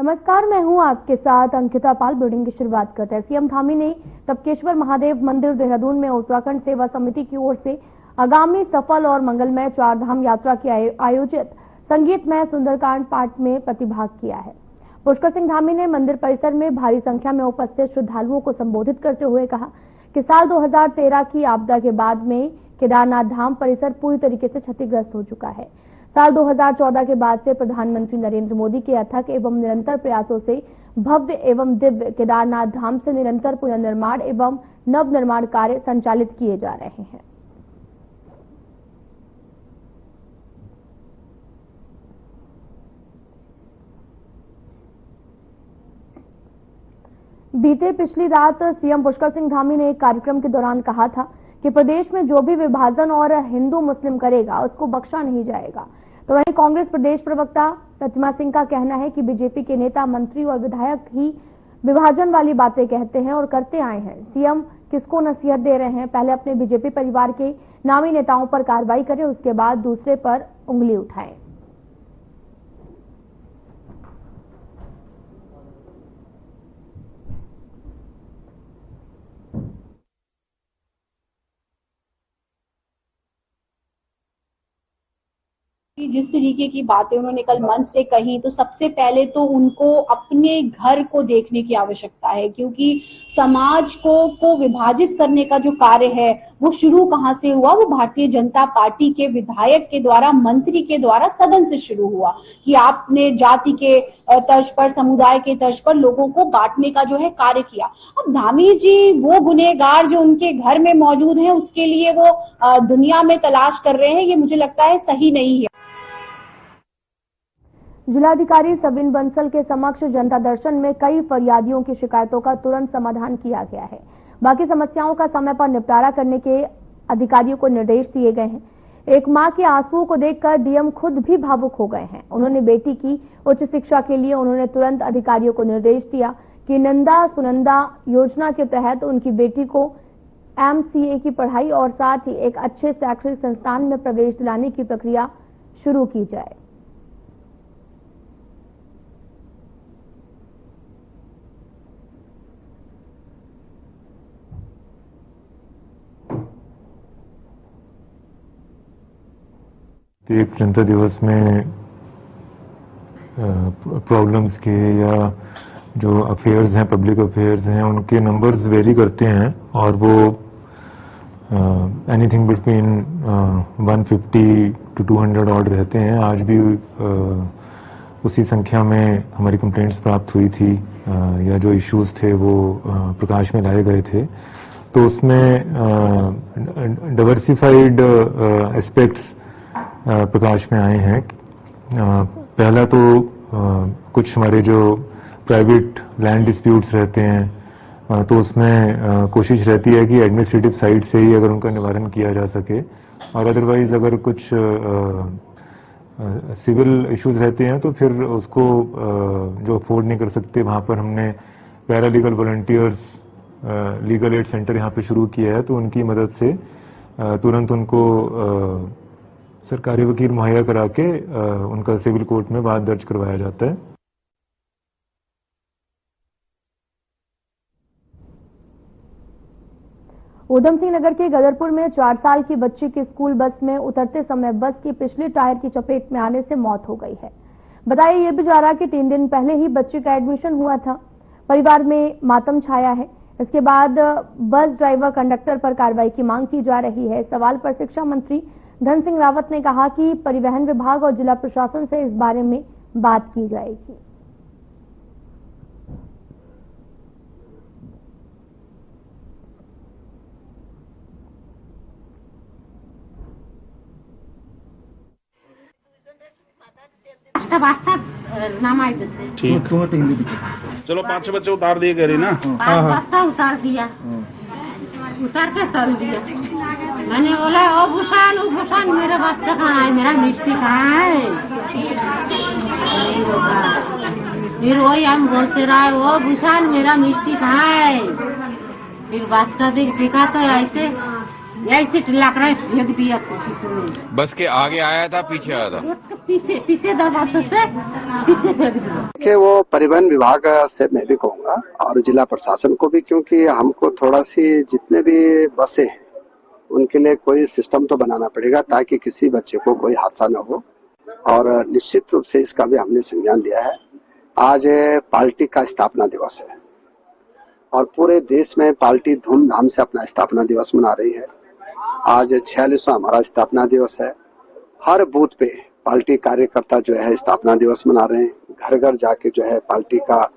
नमस्कार, मैं हूं आपके साथ अंकिता पाल। ब्रीडिंग की शुरुआत करते हैं। सीएम धामी ने टपकेश्वर महादेव मंदिर देहरादून में उत्तराखंड सेवा समिति की ओर से आगामी सफल और मंगलमय चारधाम यात्रा की आयोजित संगीतमय सुंदरकांड पाठ में प्रतिभाग किया है। पुष्कर सिंह धामी ने मंदिर परिसर में भारी संख्या में उपस्थित श्रद्धालुओं को संबोधित करते हुए कहा कि साल 2013 की आपदा के बाद में केदारनाथ धाम परिसर पूरी तरीके से क्षतिग्रस्त हो चुका है। साल 2014 के बाद से प्रधानमंत्री नरेंद्र मोदी के अथक एवं निरंतर प्रयासों से भव्य एवं दिव्य केदारनाथ धाम से निरंतर पुनर्निर्माण एवं नवनिर्माण कार्य संचालित किए जा रहे हैं। बीते पिछली रात सीएम पुष्कर सिंह धामी ने एक कार्यक्रम के दौरान कहा था कि प्रदेश में जो भी विभाजन और हिंदू मुस्लिम करेगा उसको बख्शा नहीं जाएगा। तो वहीं कांग्रेस प्रदेश प्रवक्ता प्रतिमा सिंह का कहना है कि बीजेपी के नेता, मंत्री और विधायक ही विभाजन वाली बातें कहते हैं और करते आए हैं। सीएम किसको नसीहत दे रहे हैं? पहले अपने बीजेपी परिवार के नामी नेताओं पर कार्रवाई करें, उसके बाद दूसरे पर उंगली उठाएं। जिस तरीके की बातें उन्होंने कल मंच से कही, तो सबसे पहले तो उनको अपने घर को देखने की आवश्यकता है, क्योंकि समाज को विभाजित करने का जो कार्य है वो शुरू कहां से हुआ? वो भारतीय जनता पार्टी के विधायक के द्वारा, मंत्री के द्वारा सदन से शुरू हुआ कि आपने जाति के तर्ज पर, समुदाय के तर्ज पर लोगों को बांटने का जो है कार्य किया। अब धामी जी वो गुनहगार जो उनके घर में मौजूद हैं, उसके लिए वो दुनिया में तलाश कर रहे हैं, ये मुझे लगता है सही नहीं है। जिलाधिकारी सविन बंसल के समक्ष जनता दर्शन में कई फरियादियों की शिकायतों का तुरंत समाधान किया गया है। बाकी समस्याओं का समय पर निपटारा करने के अधिकारियों को निर्देश दिए गए हैं। एक मां के आंसुओं को देखकर डीएम खुद भी भावुक हो गए हैं। उन्होंने बेटी की उच्च शिक्षा के लिए उन्होंने तुरंत अधिकारियों को निर्देश दिया कि नंदा सुनंदा योजना के तहत उनकी बेटी को MCA की पढ़ाई और साथ ही एक अच्छे शैक्षणिक संस्थान में प्रवेश दिलाने की प्रक्रिया शुरू की जाए। एक जनता दिवस में प्रॉब्लम्स के या जो अफेयर्स हैं, पब्लिक अफेयर्स हैं, उनके नंबर्स वेरी करते हैं और वो एनीथिंग बिटवीन 150 to 200 ऑर्ड रहते हैं। आज भी उसी संख्या में हमारी कंप्लेंट्स प्राप्त हुई थी या जो इश्यूज थे वो प्रकाश में लाए गए थे। तो उसमें डाइवर्सिफाइड एस्पेक्ट्स प्रकाश में आए हैं। पहला तो कुछ हमारे जो प्राइवेट लैंड डिस्प्यूट्स रहते हैं, तो उसमें कोशिश रहती है कि एडमिनिस्ट्रेटिव साइड से ही अगर उनका निवारण किया जा सके, और अदरवाइज अगर कुछ सिविल इश्यूज रहते हैं तो फिर उसको जो अफोर्ड नहीं कर सकते, वहां पर हमने paralegal volunteers legal aid centre यहाँ पे शुरू किया है। तो उनकी मदद से तुरंत उनको सरकारी वकील मुहैया करा के उनका सिविल कोर्ट में वाद दर्ज करवाया जाता है। उधम सिंह नगर के गदरपुर में 4 साल की बच्ची की स्कूल बस में उतरते समय बस की पिछले टायर की चपेट में आने से मौत हो गई है। बताया यह भी जा रहा कि 3 दिन पहले ही बच्ची का एडमिशन हुआ था। परिवार में मातम छाया है। इसके बाद बस ड्राइवर कंडक्टर पर कार्रवाई की मांग की जा रही है। सवाल पर शिक्षा मंत्री धन सिंह रावत ने कहा कि परिवहन विभाग और जिला प्रशासन से इस बारे में बात की जाएगी। ठीक, चलो 5-6 बच्चे उतार दिए कह रही ना। बस्ता उतार दिया, उतार के चल दिया। मैंने बोला ओ भूषण मेरा बच्चा कहाँ है, मेरा मिष्टी कहाँ है? फिर वही हम बोलते रहे, ओ भूषण मेरा मिष्टी कहाँ है? फिर बस्ता देखा तो ऐसे ऐसे चिल्ला कर फेंक दिया किसी ने। बस के आगे आया था, पीछे आया था? पीछे दरवाजे से पीछे फेंक दिया। कि वो परिवहन विभाग से मैं भी कहूंगा और जिला प्रशासन को भी, क्योंकि हमको थोड़ा सी जितने भी बसें हैं उनके लिए कोई सिस्टम तो बनाना पड़ेगा ताकि किसी बच्चे को कोई हादसा न हो। और निश्चित रूप से इसका भी हमने संज्ञान लिया है। आज पार्टी का स्थापना दिवस है और पूरे देश में पार्टी धूमधाम से अपना स्थापना दिवस मना रही है। आज 46वां हमारा स्थापना दिवस है। हर बूथ पे पार्टी कार्यकर्ता जो है स्थापना दिवस मना रहे हैं। घर घर जाके जो है पार्टी का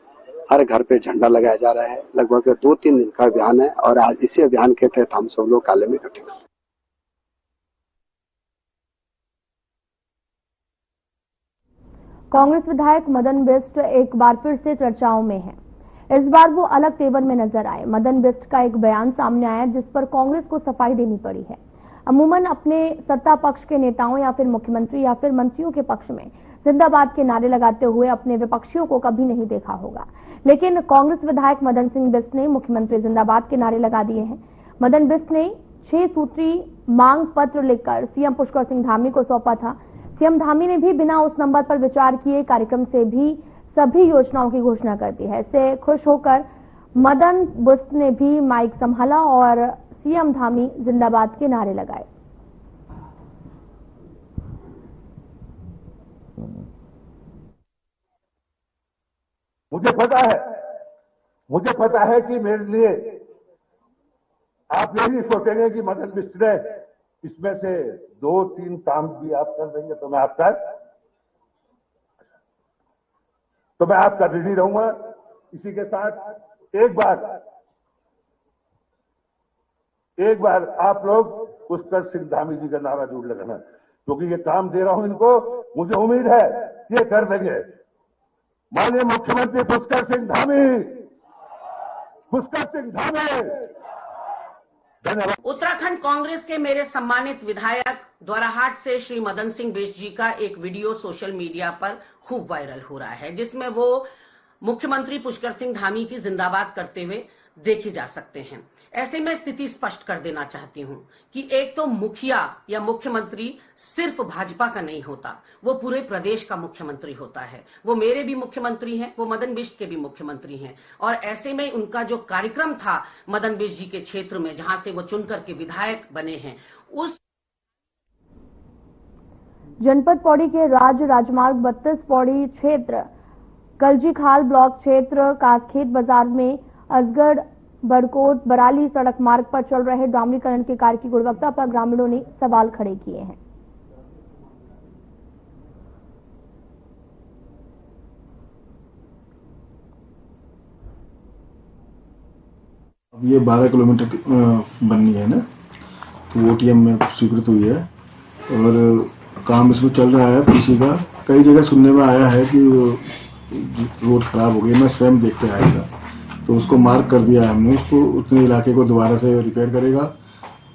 हर घर पे झंडा लगाया जा रहा है। लगभग 2-3 दिन का अभियान है और आज इसी अभियान के तहत हम सब लोग काले में इकट्ठे हैं। कांग्रेस विधायक मदन बिष्ट एक बार फिर से चर्चाओं में हैं। इस बार वो अलग तेवर में नजर आए। मदन बिष्ट का एक बयान सामने आया जिस पर कांग्रेस को सफाई देनी पड़ी है। अमूमन अपने सत्ता पक्ष के नेताओं या फिर मुख्यमंत्री या फिर मंत्रियों के पक्ष में जिंदाबाद के नारे लगाते हुए अपने विपक्षियों को कभी नहीं देखा होगा, लेकिन कांग्रेस विधायक मदन सिंह बिष्ट ने मुख्यमंत्री जिंदाबाद के नारे लगा दिए हैं। मदन बिष्ट ने 6 सूत्री मांग पत्र लिखकर सीएम पुष्कर सिंह धामी को सौंपा था। सीएम धामी ने भी बिना उस नंबर पर विचार किए कार्यक्रम से भी सभी योजनाओं की घोषणा कर दी है। इससे खुश होकर मदन बिष्ट ने भी माइक संभाला और सीएम धामी जिंदाबाद के नारे लगाए। मुझे पता है कि मेरे लिए आप यही सोचेंगे कि मदन बिष्ट ने इसमें से 2-3 काम भी आप कर देंगे तो मैं आपका ऋणी रहूंगा। इसी के साथ एक बार आप लोग पुष्कर सिंह धामी जी का नारा जरूर लगाना, क्योंकि ये काम दे रहा हूं इनको, मुझे उम्मीद है ये कर देंगे। माननीय मुख्यमंत्री पुष्कर सिंह धामी, धन्यवाद। उत्तराखंड कांग्रेस के मेरे सम्मानित विधायक द्वाराहाट से श्री मदन सिंह बिष्ट जी का एक वीडियो सोशल मीडिया पर खूब वायरल हो रहा है, जिसमें वो मुख्यमंत्री पुष्कर सिंह धामी की जिंदाबाद करते हुए देखे जा सकते हैं। ऐसे में स्थिति स्पष्ट कर देना चाहती हूं कि एक तो मुखिया या मुख्यमंत्री सिर्फ भाजपा का नहीं होता, वो पूरे प्रदेश का मुख्यमंत्री होता है। वो मेरे भी मुख्यमंत्री हैं, वो मदन बिष्ट के भी मुख्यमंत्री हैं। और ऐसे में उनका जो कार्यक्रम था मदन बिष्ट जी के क्षेत्र में, जहां से वो चुनकर के विधायक बने हैं, उस जनपद पौड़ी के राज्य राजमार्ग 32 पौड़ी क्षेत्र कलजीखाल ब्लॉक क्षेत्र कासखेत बाजार में असगढ़ बड़कोट बराली सड़क मार्ग पर चल रहे डामरीकरण के कार्य की गुणवत्ता पर ग्रामीणों ने सवाल खड़े किए हैं। अब ये 12 किलोमीटर बननी है ना, तो ओटीएम में स्वीकृत हुई है और काम इसमें चल रहा है। पीछे का कई जगह सुनने में आया है कि रोड खराब हो गई, मैं स्वयं देख के आया था, तो उसको मार्क कर दिया है हमने। उसको उतने इलाके को दोबारा से रिपेयर करेगा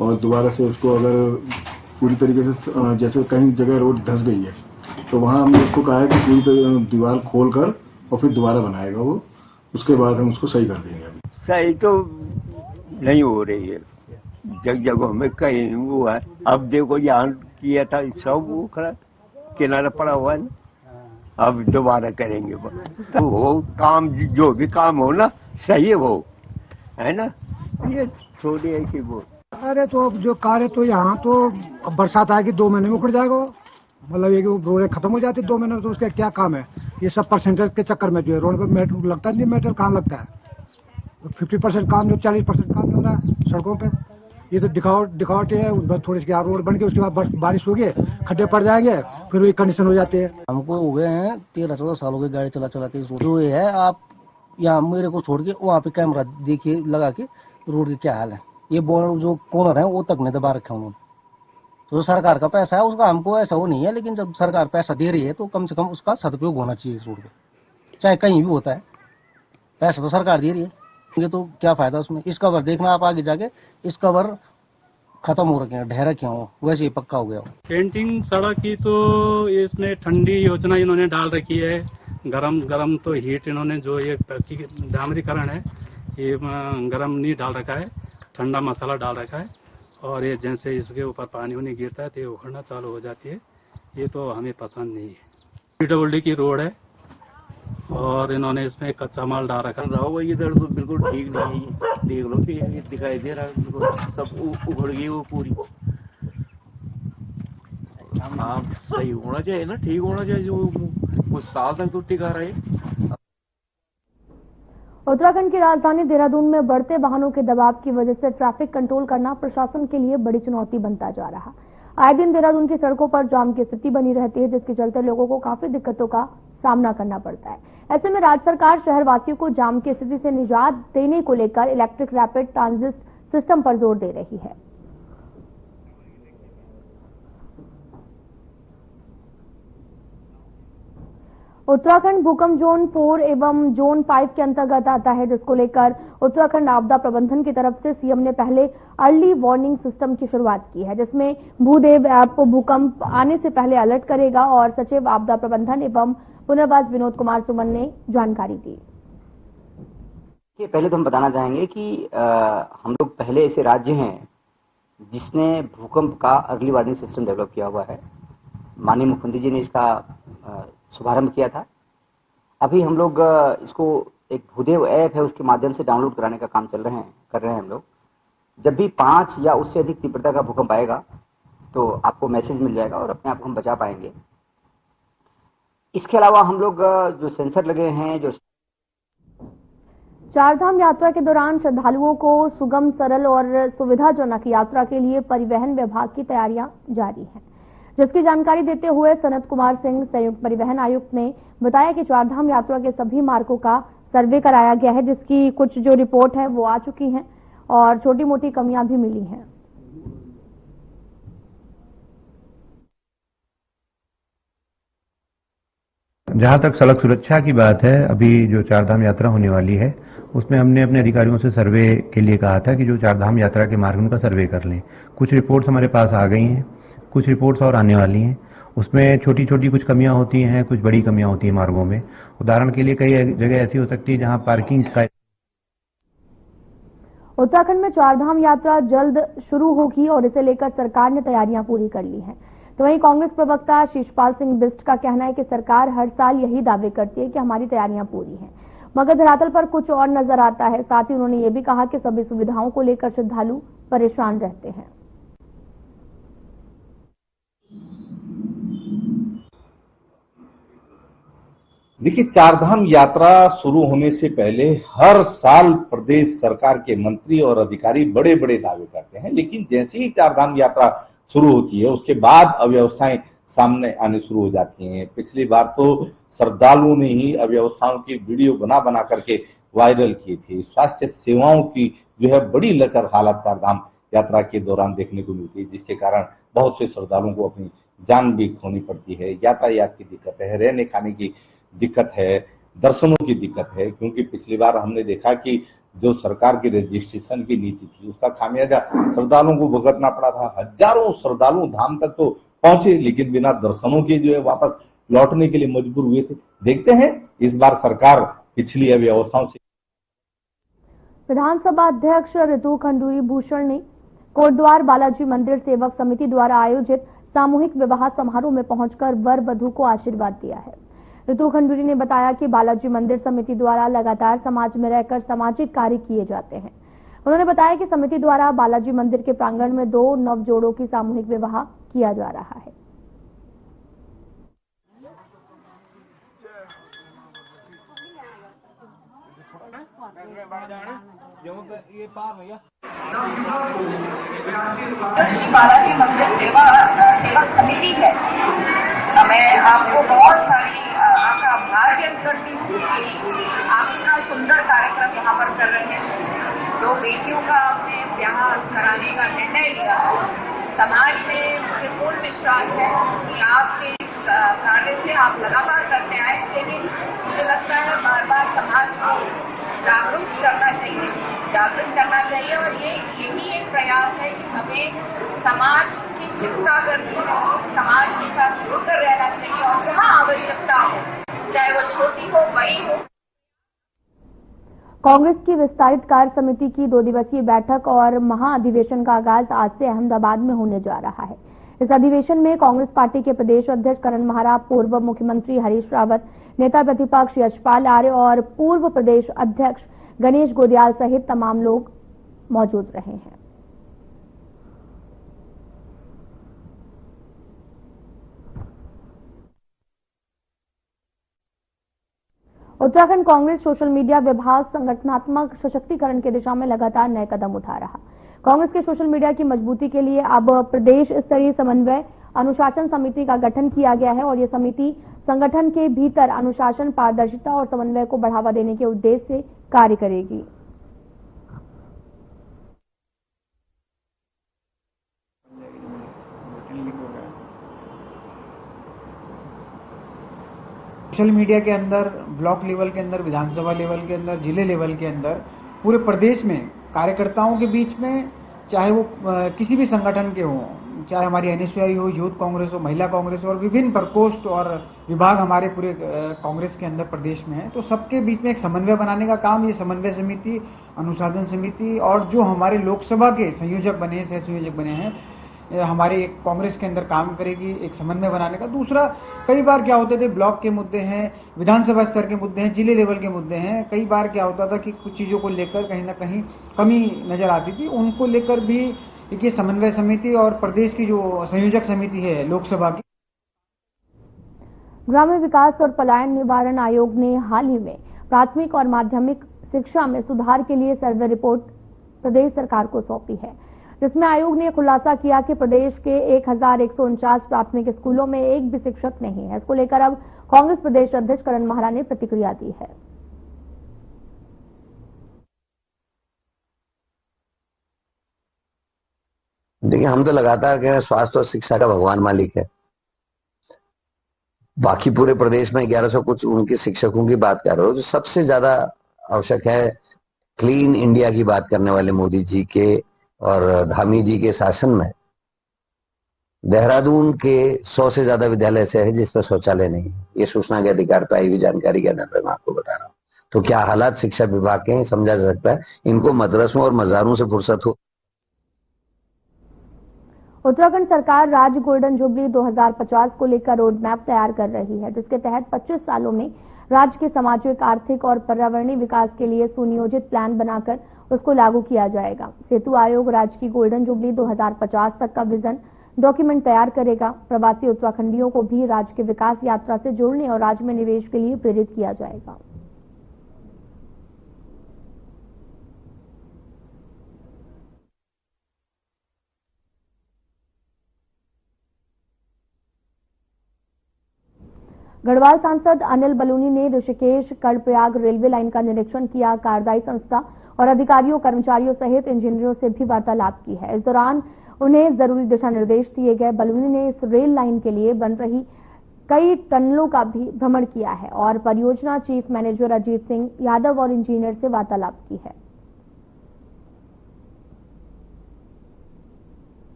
और दोबारा से उसको अगर पूरी तरीके से, जैसे कहीं जगह रोड धंस गई है तो वहां हमने उसको कहा है कि पूरी दीवार खोल कर और फिर दोबारा बनाएगा वो, उसके बाद हम उसको सही कर देंगे। अभी सही तो नहीं हो रही है, जगहों में कहीं हुआ है। अब देखो यहाँ किया था सब वो खड़ा किनारा पड़ा हुआ है, अब दोबारा करेंगे तो वो काम, जो भी काम हो ना सही हो, है ना, ये थोड़ी है कि वो। अरे तो अब जो कार्य तो यहाँ तो अब बरसात आएगी 2 महीने में उखड़ जाएगा वो, मतलब ये कि रोड खत्म हो जाती 2 महीने में, तो उसका क्या काम है। ये सब परसेंटेज के चक्कर में जो है रोड पे मेटल लगता नहीं, मेटल कहाँ लगता है। 50% काम जो 40% काम हो रहा है सड़कों पे, ये तो दिखावट है। थोड़ी सी रोड बन के उसके बाद बारिश होगी, खड्डे पड़ जाएंगे, फिर वही कंडीशन हो जाती है। हमको हो गए हैं 13-14 साल हो गए गाड़ी चलाते। जो ये है आप यहाँ मेरे को छोड़ के वहाँ पे कैमरा देखिए लगा के रोड की क्या हाल है। ये बोर्ड जो कॉर्नर है वो तक नहीं दबा रखे उन्होंने। तो सरकार का पैसा है, उसका हमको ऐसा वो नहीं है, लेकिन जब सरकार पैसा दे रही है तो कम से कम उसका सदुपयोग होना चाहिए इस रोड पे, चाहे कहीं भी होता है। पैसा तो सरकार दे रही है, ये तो क्या फायदा उसमें। इस कवर देखना आप आगे जाके, इस कवर खत्म हो रखे हैं, ढह रखे हों, वैसे ही पक्का हो गया हो। पेंटिंग सड़क की तो इसमें ठंडी योजना इन्होंने डाल रखी है, गरम तो हीट इन्होंने जो ये डामरीकरण है ये गरम नहीं डाल रखा है, ठंडा मसाला डाल रखा है। और ये जैसे इसके ऊपर पानी उन्हें गिरता है तो ये उखड़ना चालू हो जाती है। ये तो हमें पसंद नहीं है। PWD की रोड है और इन्होंने इसमें कच्चा माल डाल रखा है। इधर तो बिल्कुल ठीक नहीं है, देख लो कि ये दिखाई दे रहा है बिल्कुल सब उखड़ गई वो पूरी। हाँ सही होना चाहिए ना, ठीक होना चाहिए, जो कुछ साल तक तो टिका रहे। उत्तराखंड की राजधानी देहरादून में बढ़ते वाहनों के दबाव की वजह से ट्रैफिक कंट्रोल करना प्रशासन के लिए बड़ी चुनौती बनता जा रहा। आए दिन देहरादून की सड़कों पर जाम की स्थिति बनी रहती है, जिसके चलते लोगों को काफी दिक्कतों का सामना करना पड़ता है। ऐसे में राज्य सरकार शहरवासियों को जाम की स्थिति से निजात देने को लेकर इलेक्ट्रिक रैपिड ट्रांजिट सिस्टम पर जोर दे रही है। उत्तराखंड भूकंप जोन 4 एवं जोन 5 के अंतर्गत आता है, जिसको लेकर उत्तराखंड आपदा प्रबंधन की तरफ से सीएम ने पहले अर्ली वार्निंग सिस्टम की शुरुआत की है, जिसमें भूदेव ऐप भूकंप आने से पहले अलर्ट करेगा और सचिव आपदा प्रबंधन एवं पुनर्वास विनोद कुमार सुमन ने जानकारी दी। पहले तो हम बताना चाहेंगे कि हम लोग पहले ऐसे राज्य हैं जिसने भूकंप का अर्ली वार्निंग सिस्टम डेवलप किया हुआ है। माननीय मुख्यमंत्री जी ने इसका शुभारंभ किया था। अभी हम लोग इसको एक भूदेव ऐप है उसके माध्यम से डाउनलोड कराने का काम कर रहे हैं हम लोग। जब भी 5 या उससे अधिक तीव्रता का भूकंप आएगा तो आपको मैसेज मिल जाएगा और अपने आप को हम बचा पाएंगे। इसके अलावा हम लोग जो सेंसर लगे हैं, जो चारधाम यात्रा के दौरान श्रद्धालुओं को सुगम, सरल और सुविधाजनक यात्रा के लिए परिवहन विभाग की तैयारियां जारी हैं, जिसकी जानकारी देते हुए सनत कुमार सिंह संयुक्त परिवहन आयुक्त ने बताया कि चारधाम यात्रा के सभी मार्गों का सर्वे कराया गया है, जिसकी कुछ जो रिपोर्ट है वो आ चुकी है और छोटी मोटी कमियां भी मिली हैं। जहां तक सड़क सुरक्षा की बात है, अभी जो चारधाम यात्रा होने वाली है उसमें हमने अपने अधिकारियों से सर्वे के लिए कहा था कि जो चारधाम यात्रा के मार्ग उनका सर्वे कर लें। कुछ रिपोर्ट्स हमारे पास आ गई हैं, कुछ रिपोर्ट्स और आने वाली हैं। उसमें छोटी छोटी कुछ कमियां होती हैं, कुछ बड़ी कमियां होती हैं मार्गों में। उदाहरण के लिए कई जगह ऐसी हो सकती है जहां पार्किंग का। उत्तराखंड में चारधाम यात्रा जल्द शुरू होगी और इसे लेकर सरकार ने तैयारियां पूरी कर ली हैं। तो वहीं कांग्रेस प्रवक्ता शीशपाल सिंह बिष्ट का कहना है कि सरकार हर साल यही दावे करती है कि हमारी तैयारियां पूरी हैं, मगर धरातल पर कुछ और नजर आता है। साथ ही उन्होंने ये भी कहा कि सभी सुविधाओं को लेकर श्रद्धालु परेशान रहते हैं। देखिए, चारधाम यात्रा शुरू होने से पहले हर साल प्रदेश सरकार के मंत्री और अधिकारी बड़े बड़े दावे करते हैं, लेकिन जैसे ही चारधाम यात्रा शुरू होती है उसके बाद अव्यवस्थाएं सामने आने शुरू हो जाती हैं। पिछली बार तो श्रद्धालुओं ने ही अव्यवस्थाओं की वीडियो बना बना करके वायरल किए थे। स्वास्थ्य सेवाओं की जो है बड़ी लचर हालत चारधाम यात्रा के दौरान देखने को मिलती है, जिसके कारण बहुत से श्रद्धालुओं को अपनी जान भी खोनी पड़ती है। यातायात की दिक्कत है, रहने खाने की दिक्कत है, दर्शनों की दिक्कत है, क्योंकि पिछली बार हमने देखा कि जो सरकार की रजिस्ट्रेशन की नीति थी उसका खामियाजा श्रद्धालुओं को भुगतना पड़ा था। हजारों श्रद्धालु धाम तक तो पहुंचे लेकिन बिना दर्शनों के जो है वापस लौटने के लिए मजबूर हुए थे। देखते हैं इस बार सरकार पिछली अव्यवस्थाओं से। विधानसभा अध्यक्ष ऋतु खंडूरी भूषण ने कोटद्वार बालाजी मंदिर सेवक समिति द्वारा आयोजित सामूहिक विवाह समारोह में पहुंचकर वर वधू को आशीर्वाद दिया है। ऋतु खंडूरी ने बताया कि बालाजी मंदिर समिति द्वारा लगातार समाज में रहकर सामाजिक कार्य किए जाते हैं। उन्होंने बताया कि समिति द्वारा बालाजी मंदिर के प्रांगण में 2 नवजोड़ों की सामूहिक विवाह किया जा रहा है। श्री बालाजी मंदिर सेवक समिति है, मैं आपको बहुत सारी आपका आभार व्यक्त करती हूँ कि आप इतना सुंदर कार्यक्रम यहाँ पर कर रहे हैं। 2 बेटियों का आपने ब्याह कराने का निर्णय लिया। समाज में मुझे पूर्ण विश्वास है कि आपके इस कार्य से आप लगातार करते आए, लेकिन मुझे लगता है बार बार समाज को जागरूक करना चाहिए और यही एक प्रयास है कि हमें समाज की चिंता करनी चाहिए, समाज के साथ जुड़कर रहना चाहिए और जहां आवश्यकता हो, चाहे वो छोटी हो बड़ी हो। कांग्रेस की विस्तारित कार्य समिति की 2 दिवसीय बैठक और महाअधिवेशन का आगाज आज से अहमदाबाद में होने जा रहा है। इस अधिवेशन में कांग्रेस पार्टी के प्रदेश अध्यक्ष करण महरा, पूर्व मुख्यमंत्री हरीश रावत, नेता प्रतिपक्ष यशपाल आर्य और पूर्व प्रदेश अध्यक्ष गणेश गोदियाल सहित तमाम लोग मौजूद रहे हैं। उत्तराखंड कांग्रेस सोशल मीडिया विभाग संगठनात्मक सशक्तिकरण की दिशा में लगातार नए कदम उठा रहा। कांग्रेस के सोशल मीडिया की मजबूती के लिए अब प्रदेश स्तरीय समन्वय अनुशासन समिति का गठन किया गया है और ये समिति संगठन के भीतर अनुशासन, पारदर्शिता और समन्वय को बढ़ावा देने के उद्देश्य से कार्य करेगी। सोशल मीडिया के अंदर, ब्लॉक लेवल के अंदर, विधानसभा लेवल के अंदर, जिले लेवल के अंदर, पूरे प्रदेश में कार्यकर्ताओं के बीच में, चाहे वो किसी भी संगठन के हों, चाहे हमारी एनएसयूआई हो, यूथ कांग्रेस हो, महिला कांग्रेस हो और विभिन्न प्रकोष्ठ और विभाग हमारे पूरे कांग्रेस के अंदर प्रदेश में है, तो सबके बीच में एक समन्वय बनाने का काम ये समन्वय समिति, अनुशासन समिति और जो हमारे लोकसभा के संयोजक बने, सह संयोजक बने हैं, हमारे कांग्रेस के अंदर काम करेगी एक समन्वय बनाने का। दूसरा, कई बार क्या होते थे, ब्लॉक के मुद्दे हैं, विधानसभा स्तर के मुद्दे हैं, जिले लेवल के मुद्दे हैं, कई बार क्या होता था कि कुछ चीजों को लेकर कहीं ना कहीं कमी नजर आती थी, उनको लेकर भी ये समन्वय समिति और प्रदेश की जो संयोजक समिति है लोकसभा की। ग्रामीण विकास और पलायन निवारण आयोग ने हाल ही में प्राथमिक और माध्यमिक शिक्षा में सुधार के लिए सर्वे रिपोर्ट प्रदेश सरकार को सौंपी है, जिसमें आयोग ने खुलासा किया कि प्रदेश के 1149 प्राथमिक स्कूलों में एक भी शिक्षक नहीं है। इसको लेकर अब कांग्रेस प्रदेश अध्यक्ष करण महरा ने प्रतिक्रिया दी है। देखिए, हम तो लगातार कह रहे हैं स्वास्थ्य और शिक्षा का भगवान मालिक है। बाकी पूरे प्रदेश में 1100 कुछ उनके शिक्षकों की बात कर रहे हो, जो सबसे ज्यादा आवश्यक है क्लीन इंडिया की बात करने वाले मोदी जी के और धामी जी के शासन में देहरादून के 100 से ज्यादा विद्यालय ऐसे हैं जिस पर शौचालय नहीं है। ये सूचना के अधिकार पर आई हुई जानकारी के आधार पर मैं आपको बता रहा हूँ। तो क्या हालात शिक्षा विभाग के हैं समझा जा सकता है। इनको मदरसों और मजारों से फुर्सत हो। उत्तराखंड सरकार राज्य गोल्डन जुबली 2050 को लेकर रोड मैप तैयार कर रही है, जिसके तहत 25 सालों में राज्य के सामाजिक, आर्थिक और पर्यावरणीय विकास के लिए सुनियोजित प्लान बनाकर उसको लागू किया जाएगा। सेतु आयोग राज्य की गोल्डन जुबली 2050 तक का विजन डॉक्यूमेंट तैयार करेगा। प्रवासी उत्तराखंडियों को भी राज्य के विकास यात्रा से जोड़ने और राज्य में निवेश के लिए प्रेरित किया जाएगा। गढ़वाल सांसद अनिल बलूनी ने ऋषिकेश कर्णप्रयाग रेलवे लाइन का निरीक्षण किया। कार्यदायी संस्था और अधिकारियों, कर्मचारियों सहित इंजीनियरों से भी वार्तालाप की है। इस दौरान उन्हें जरूरी दिशा निर्देश दिए गए। बलूनी ने इस रेल लाइन के लिए बन रही कई टनलों का भी भ्रमण किया है और परियोजना चीफ मैनेजर अजीत सिंह यादव और इंजीनियर से वार्तालाप की है।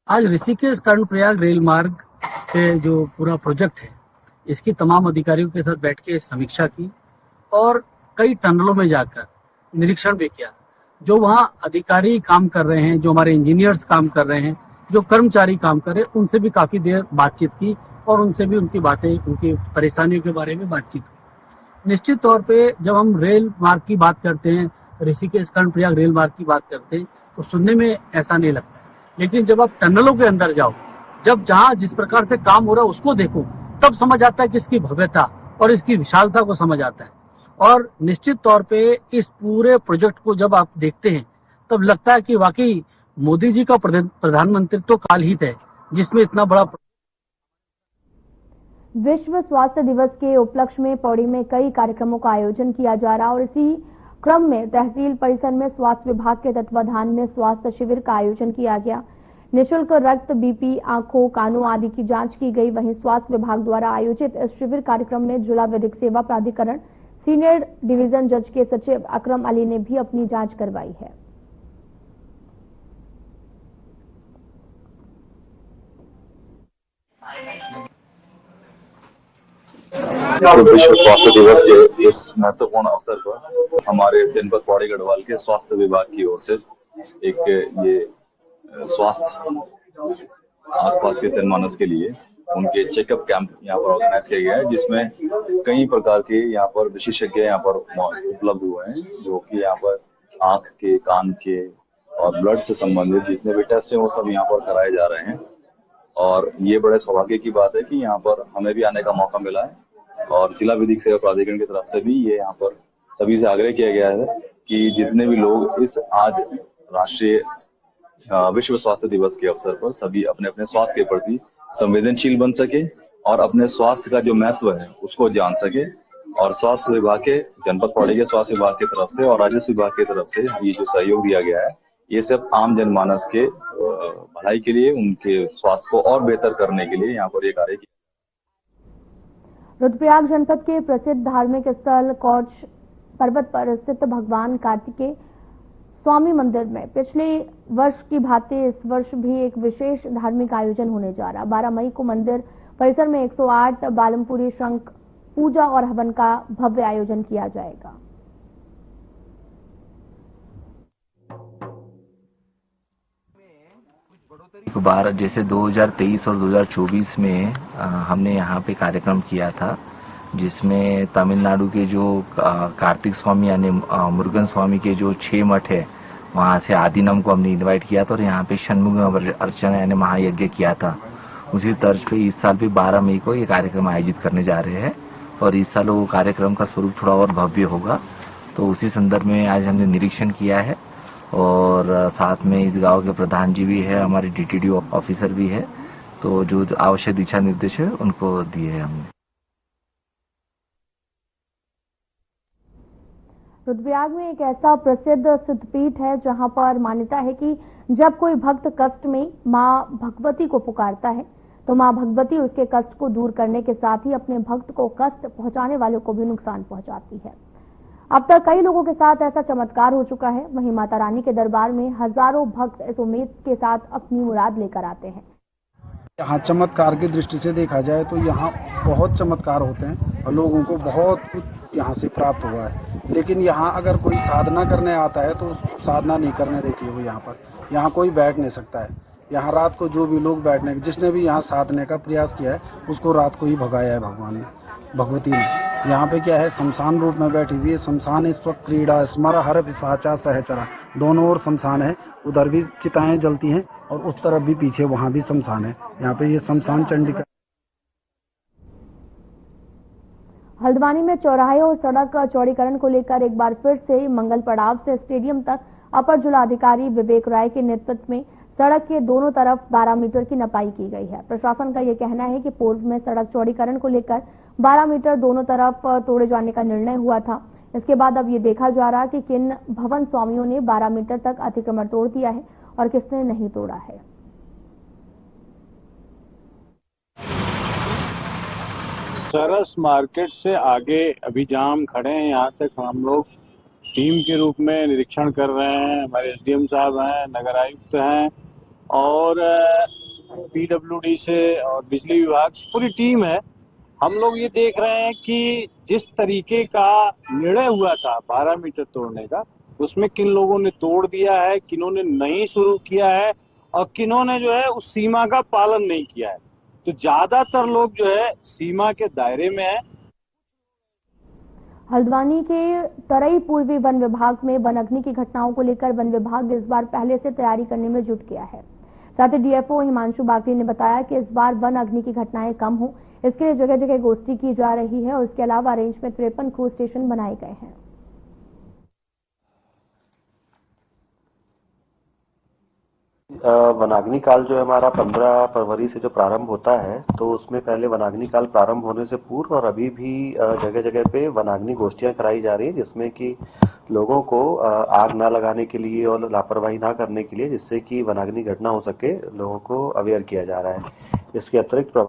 आज ऋषिकेश कर्णप्रयाग रेल मार्ग के जो पूरा प्रोजेक्ट है, इसकी तमाम अधिकारियों के साथ बैठ के समीक्षा की और कई टनलों में जाकर निरीक्षण भी किया। जो वहाँ अधिकारी काम कर रहे हैं, जो हमारे इंजीनियर्स काम कर रहे हैं, जो कर्मचारी काम कर रहे हैं, उनसे भी काफी देर बातचीत की और उनसे भी उनकी बातें, उनकी परेशानियों के बारे में बातचीत की। निश्चित तौर पे जब हम रेल मार्ग की बात करते हैं, ऋषिकेश कर्णप्रयाग रेल मार्ग की बात करते हैं, तो सुनने में ऐसा नहीं लगता, लेकिन जब आप टनलों के अंदर जाओ, जब जहां जिस प्रकार से काम हो रहा है उसको देखो, तब समझ आता है कि इसकी भव्यता और इसकी विशालता को समझ आता है। और निश्चित तौर पे इस पूरे प्रोजेक्ट को जब आप देखते हैं तब लगता है कि वाकई मोदी जी का प्रधानमंत्रित्व काल ही है, जिसमें इतना बड़ा। विश्व स्वास्थ्य दिवस के उपलक्ष्य में पौड़ी में कई कार्यक्रमों का आयोजन किया जा रहा और इसी क्रम में तहसील परिसर में स्वास्थ्य विभाग के तत्वाधान में स्वास्थ्य शिविर का आयोजन किया गया। निःशुल्क रक्त, बीपी, आंखों, कानों आदि की जांच की गई। वहीं स्वास्थ्य विभाग द्वारा आयोजित इस शिविर कार्यक्रम में जिला विधिक सेवा प्राधिकरण सीनियर डिवीजन जज के सचिव अकरम अली ने भी अपनी जांच करवाई है। विश्व स्वास्थ्य दिवस के इस महत्वपूर्ण अवसर पर हमारे जनपद पौड़ी गढ़वाल के स्वास्थ्य विभाग की ओर से एक ये स्वास्थ्य आसपास के जनमानस के लिए उनके चेकअप कैंप यहाँ पर ऑर्गेनाइज किया गया है, जिसमें कई प्रकार के यहाँ पर विशेषज्ञ यहाँ पर उपलब्ध हुए हैं, जो कि यहाँ पर आंख के, कान के और ब्लड से संबंधित जितने भी टेस्ट हैं वो सब यहाँ पर कराए जा रहे हैं। और ये बड़े सौभाग्य की बात है कि यहाँ पर हमें भी आने का मौका मिला है और जिला विधिक सेवा प्राधिकरण की तरफ से भी ये यहाँ पर सभी से आग्रह किया गया है कि जितने भी लोग इस आज राष्ट्रीय विश्व स्वास्थ्य दिवस के अवसर पर सभी अपने अपने स्वास्थ्य के प्रति संवेदनशील बन सके और अपने स्वास्थ्य का जो महत्व है उसको जान सके। और स्वास्थ्य विभाग के, जनपद पौड़ी के स्वास्थ्य विभाग की तरफ से और राजस्व विभाग की तरफ से ये जो सहयोग दिया गया है, ये सब आम जनमानस के भलाई के लिए, उनके स्वास्थ्य को और बेहतर करने के लिए यहाँ पर ये कार्य किया। रुद्रप्रयाग जनपद के प्रसिद्ध धार्मिक स्थल कौच पर्वत पर स्थित भगवान कार्तिकेय स्वामी मंदिर में पिछले वर्ष की भांति इस वर्ष भी एक विशेष धार्मिक आयोजन होने जा रहा। 12 मई को मंदिर परिसर में 108 बालमपुरी शंख पूजा और हवन का भव्य आयोजन किया जाएगा। बार जैसे 2023 और 2024 में हमने यहाँ पे कार्यक्रम किया था, जिसमें तमिलनाडु के जो कार्तिक स्वामी यानी मुरुगन स्वामी के जो 6 मठ है, वहाँ से आदिनम को हमने इनवाइट किया था और यहाँ पे षणमुख अर्चना यानी महायज्ञ किया था। उसी तर्ज पे इस साल भी 12 मई को ये कार्यक्रम आयोजित करने जा रहे हैं और इस साल वो कार्यक्रम का स्वरूप थोड़ा और भव्य होगा। तो उसी संदर्भ में आज हमने निरीक्षण किया है और साथ में इस गांव के प्रधान जी भी है, हमारे डीटीडी ऑफिसर भी है, तो जो आवश्यक दिशा निर्देश है उनको दिए हैं हमने। रुद्रप्रयाग में एक ऐसा प्रसिद्ध सिद्धपीठ है जहां पर मान्यता है कि जब कोई भक्त कष्ट में मां भगवती को पुकारता है तो मां भगवती उसके कष्ट को दूर करने के साथ ही अपने भक्त को कष्ट पहुंचाने वालों को भी नुकसान पहुंचाती है। अब तक कई लोगों के साथ ऐसा चमत्कार हो चुका है। वहीं माता रानी के दरबार में हजारों भक्त इस उम्मीद के साथ अपनी मुराद लेकर आते हैं। यहाँ चमत्कार की दृष्टि से देखा जाए तो यहाँ बहुत चमत्कार होते हैं और लोगों को बहुत कुछ यहाँ से प्राप्त हुआ है। लेकिन यहाँ अगर कोई साधना करने आता है तो साधना नहीं करने देती है वो। यहाँ कोई बैठ नहीं सकता है। यहाँ रात को जो भी लोग बैठने, जिसने भी यहाँ साधने का प्रयास किया है उसको रात को ही भगाया है भगवान ने, भगवती ने। यहाँ पे क्या है, शमशान रूप में बैठी हुई है। शमशान इस वक्त क्रीड़ा स्मर हर पिशाचा सहचरा, दोनों ओर शमशान है। उधर भी चिताएं जलती हैं और उस तरफ भी पीछे वहाँ भी शमशान है। यहाँ पे ये शमशान चंडिका। हल्द्वानी में चौराहे और सड़क चौड़ीकरण को लेकर एक बार फिर से मंगल पड़ाव से स्टेडियम तक अपर जिलाधिकारी विवेक राय के नेतृत्व में सड़क के दोनों तरफ 12 मीटर की नपाई की गई है। प्रशासन का यह कहना है कि पूर्व में सड़क चौड़ीकरण को लेकर 12 मीटर दोनों तरफ तोड़े जाने का निर्णय हुआ था। इसके बाद अब ये देखा जा रहा कि किन भवन स्वामियों ने 12 मीटर तक अतिक्रमण तोड़ दिया है और किसने नहीं तोड़ा है। सरस मार्केट से आगे अभी जाम खड़े हैं। यहाँ तक हम लोग टीम के रूप में निरीक्षण कर रहे हैं। हमारे एसडीएम साहब हैं, नगर आयुक्त हैं और पीडब्ल्यूडी से और बिजली विभाग से पूरी टीम है। हम लोग ये देख रहे हैं कि जिस तरीके का निर्णय हुआ था 12 मीटर तोड़ने का, उसमें किन लोगों ने तोड़ दिया है, किन्होंने नहीं शुरू किया है और किन्होंने जो है उस सीमा का पालन नहीं किया है। तो ज्यादातर लोग जो है सीमा के दायरे में है। हल्द्वानी के तरई पूर्वी वन विभाग में वन अग्नि की घटनाओं को लेकर वन विभाग इस बार पहले से तैयारी करने में जुट गया है। साथ ही डीएफओ हिमांशु बागली ने बताया कि इस बार वन अग्नि की घटनाएं कम हो, इसके लिए जगह जगह गोष्ठी की जा रही है और इसके अलावा रेंज में 53 क्रूज स्टेशन बनाए गए हैं। वनाग्नि काल जो है हमारा 15 फरवरी से जो प्रारंभ होता है, तो उसमें पहले वनाग्नि काल प्रारंभ होने से पूर्व और अभी भी जगह जगह पे वनाग्नि गोष्ठियां कराई जा रही है, जिसमें कि लोगों को आग ना लगाने के लिए और लापरवाही ना करने के लिए, जिससे कि वनाग्नि घटना हो सके, लोगों को अवेयर किया जा रहा है। इसके अतिरिक्त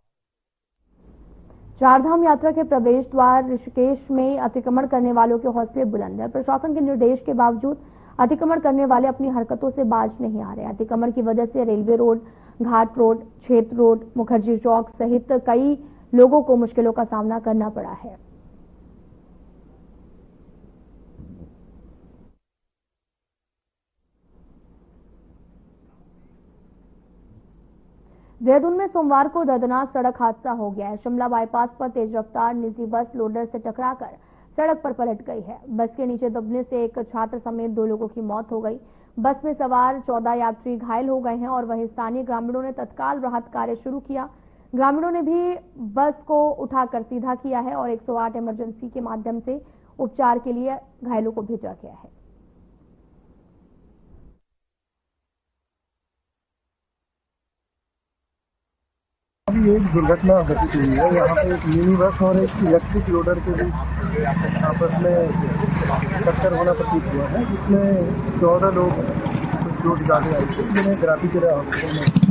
चारधाम यात्रा के प्रवेश द्वार ऋषिकेश में अतिक्रमण करने वालों के हौसले बुलंद है। प्रशासन के निर्देश के बावजूद अतिक्रमण करने वाले अपनी हरकतों से बाज नहीं आ रहे। अतिक्रमण की वजह से रेलवे रोड, घाट रोड, क्षेत्र रोड, मुखर्जी चौक सहित कई लोगों को मुश्किलों का सामना करना पड़ा है। देहरादून में सोमवार को दर्दनाक सड़क हादसा हो गया है। शिमला बाईपास पर तेज रफ्तार निजी बस लोडर से टकराकर सड़क पर पलट गई है। बस के नीचे दबने से एक छात्र समेत 2 लोगों की मौत हो गई। बस में सवार 14 यात्री घायल हो गए हैं और वहीं स्थानीय ग्रामीणों ने तत्काल राहत कार्य शुरू किया। ग्रामीणों ने भी बस को उठाकर सीधा किया है और 108 इमरजेंसी के माध्यम से उपचार के लिए घायलों को भेजा गया है। अभी एक दुर्घटना घटित हुई है। यहाँ पे एक मिनी बस और एक इलेक्ट्रिक लोडर के बीच आपस में टक्कर होना प्रतीत हुआ है, जिसमें 14 लोग चोट ज्यादा आई थी, जिन्हें ग्राफी के हॉस्पिटल में।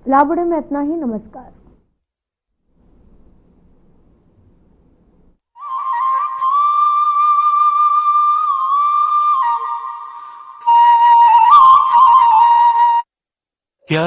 लाबड़े में इतना ही। नमस्कार।